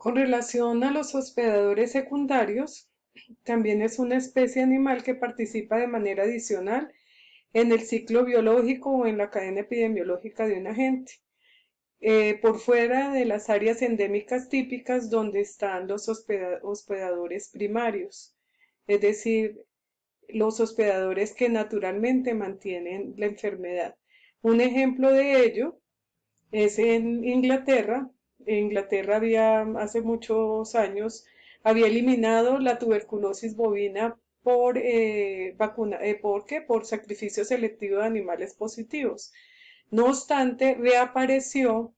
Con relación a los hospedadores secundarios, también es una especie animal que participa de manera adicional en el ciclo biológico o en la cadena epidemiológica de un agente, por fuera de las áreas endémicas típicas donde están los hospedadores primarios, es decir, los hospedadores que naturalmente mantienen la enfermedad. Un ejemplo de ello es en Inglaterra. Inglaterra había hace muchos años había eliminado la tuberculosis bovina por ¿por qué? Por sacrificio selectivo de animales positivos. No obstante, reapareció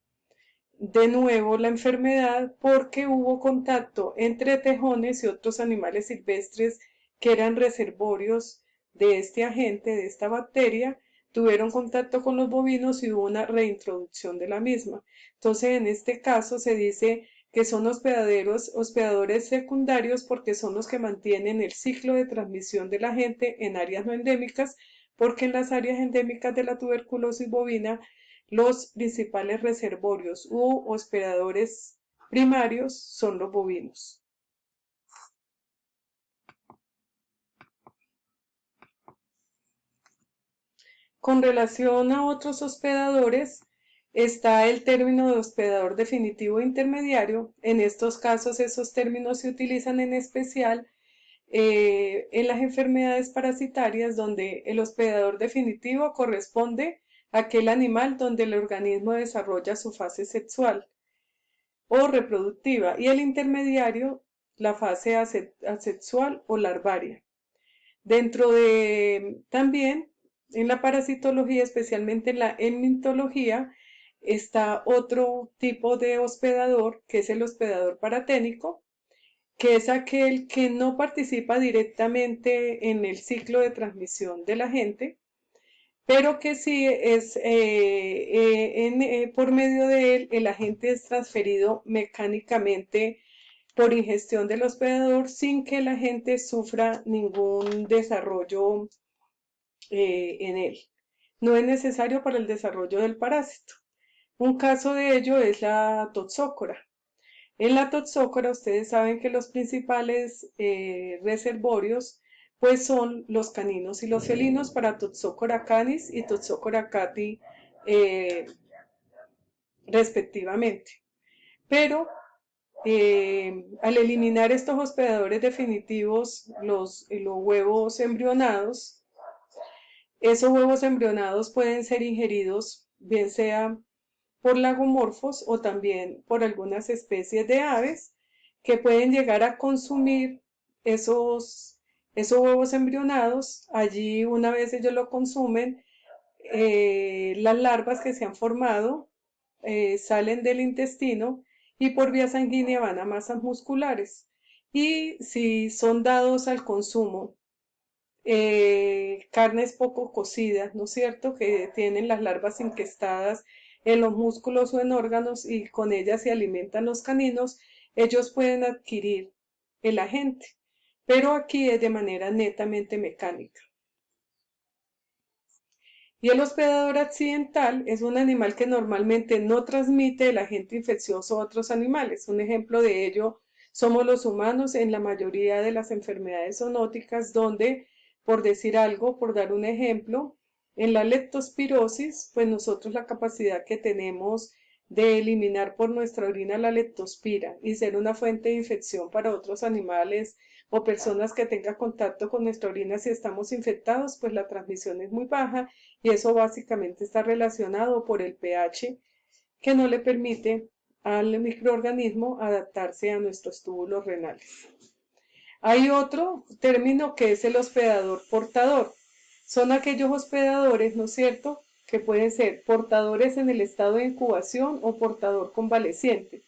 de nuevo la enfermedad porque hubo contacto entre tejones y otros animales silvestres que eran reservorios de este agente, de esta bacteria, tuvieron contacto con los bovinos y hubo una reintroducción de la misma. Entonces, en este caso se dice que son hospedadores secundarios porque son los que mantienen el ciclo de transmisión del agente en áreas no endémicas, porque en las áreas endémicas de la tuberculosis bovina los principales reservorios u hospedadores primarios son los bovinos. Con relación a otros hospedadores, está el término de hospedador definitivo e intermediario. En estos casos, esos términos se utilizan en especial en las enfermedades parasitarias donde el hospedador definitivo corresponde a aquel animal donde el organismo desarrolla su fase sexual o reproductiva y el intermediario la fase asexual o larvaria. Dentro de también en la parasitología, especialmente en la enmitología, está otro tipo de hospedador que es el hospedador paraténico, que es aquel que no participa directamente en el ciclo de transmisión del agente, pero que sí es por medio de él el agente es transferido mecánicamente por ingestión del hospedador sin que la gente sufra ningún desarrollo en él. No es necesario para el desarrollo del parásito. Un caso de ello es la toxócora. En la toxócora ustedes saben que los principales reservorios pues son los caninos y los felinos para Toxócora canis y Toxócora cati eh, respectivamente. Pero al eliminar estos hospedadores definitivos, los huevos embrionados, esos huevos embrionados pueden ser ingeridos bien sea por lagomorfos o también por algunas especies de aves que pueden llegar a consumir esos huevos embrionados. Allí una vez ellos lo consumen, las larvas que se han formado salen del intestino y por vía sanguínea van a masas musculares. Y si son dados al consumo carnes poco cocidas, ¿no es cierto?, que tienen las larvas incrustadas en los músculos o en órganos y con ellas se alimentan los caninos, ellos pueden adquirir el agente, pero aquí es de manera netamente mecánica. Y el hospedador accidental es un animal que normalmente no transmite el agente infeccioso a otros animales. Un ejemplo de ello somos los humanos en la mayoría de las enfermedades zoonóticas donde, por decir algo, por dar un ejemplo, en la leptospirosis, pues nosotros la capacidad que tenemos de eliminar por nuestra orina la leptospira y ser una fuente de infección para otros animales o personas que tengan contacto con nuestra orina si estamos infectados, pues la transmisión es muy baja y eso básicamente está relacionado por el pH que no le permite al microorganismo adaptarse a nuestros túbulos renales. Hay otro término que es el hospedador portador. Son aquellos hospedadores, ¿no es cierto?, que pueden ser portadores en el estado de incubación o portador convaleciente.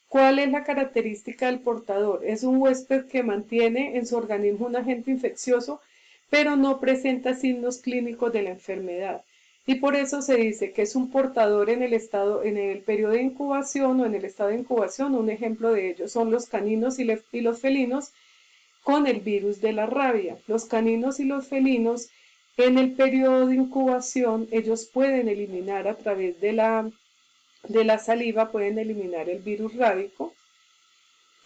¿Cuál es la característica del portador? Es un huésped que mantiene en su organismo un agente infeccioso, pero no presenta signos clínicos de la enfermedad. Y por eso se dice que es un portador en el periodo de incubación o en el estado de incubación. Un ejemplo de ello son los caninos y los felinos con el virus de la rabia. Los caninos y los felinos en el periodo de incubación, ellos pueden eliminar a través de la saliva, pueden eliminar el virus rábico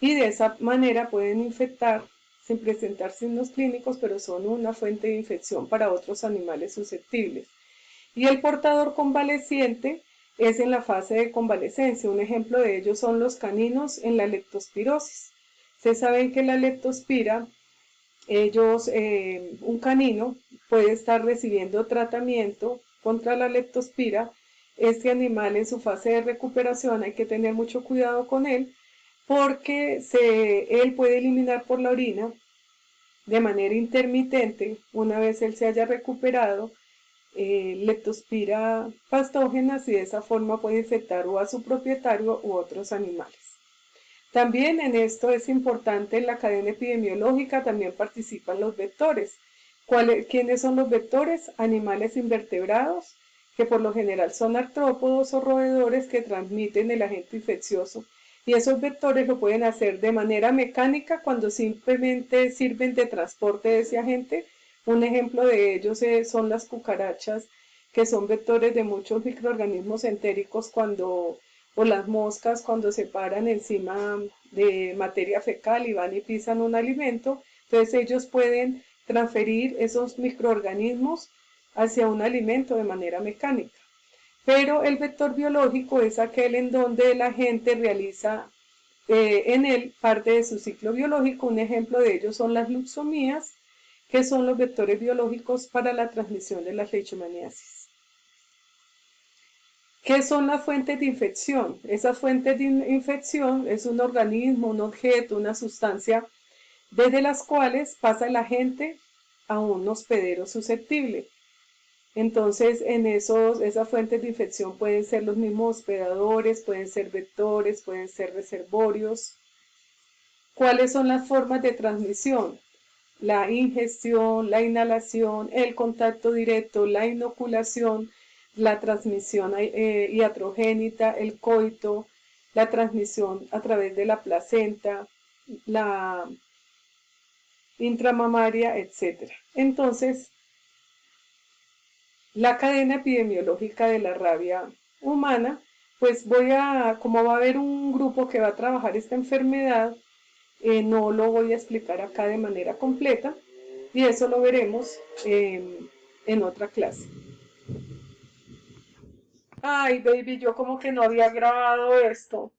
y de esa manera pueden infectar sin presentar signos clínicos, pero son una fuente de infección para otros animales susceptibles. Y el portador convaleciente es en la fase de convalecencia. Un ejemplo de ello son los caninos en la leptospirosis. Ustedes saben que la leptospira, un canino puede estar recibiendo tratamiento contra la leptospira. Este animal en su fase de recuperación hay que tener mucho cuidado con él porque él puede eliminar por la orina de manera intermitente, una vez él se haya recuperado, leptospira pastógenas y de esa forma puede infectar o a su propietario u otros animales. También en esto es importante en la cadena epidemiológica, también participan los vectores. ¿Quiénes son los vectores? Animales invertebrados, que por lo general son artrópodos o roedores que transmiten el agente infeccioso. Y esos vectores lo pueden hacer de manera mecánica cuando simplemente sirven de transporte de ese agente. Un ejemplo de ellos son las cucarachas, que son vectores de muchos microorganismos entéricos o las moscas cuando se paran encima de materia fecal y van y pisan un alimento, entonces ellos pueden transferir esos microorganismos hacia un alimento de manera mecánica. Pero el vector biológico es aquel en donde el agente realiza en él parte de su ciclo biológico. Un ejemplo de ello son las luxomías, que son los vectores biológicos para la transmisión de la leishmaniasis. ¿Qué son las fuentes de infección? Esas fuentes de infección es un organismo, un objeto, una sustancia, desde las cuales pasa el agente a un hospedero susceptible. Entonces, esas fuentes de infección pueden ser los mismos hospedadores, pueden ser vectores, pueden ser reservorios. ¿Cuáles son las formas de transmisión? La ingestión, la inhalación, el contacto directo, la inoculación, la transmisión iatrogénita, el coito, la transmisión a través de la placenta, la intramamaria, etc. Entonces, la cadena epidemiológica de la rabia humana, pues como va a haber un grupo que va a trabajar esta enfermedad, no lo voy a explicar acá de manera completa y eso lo veremos en otra clase. Ay, baby, yo como que no había grabado esto.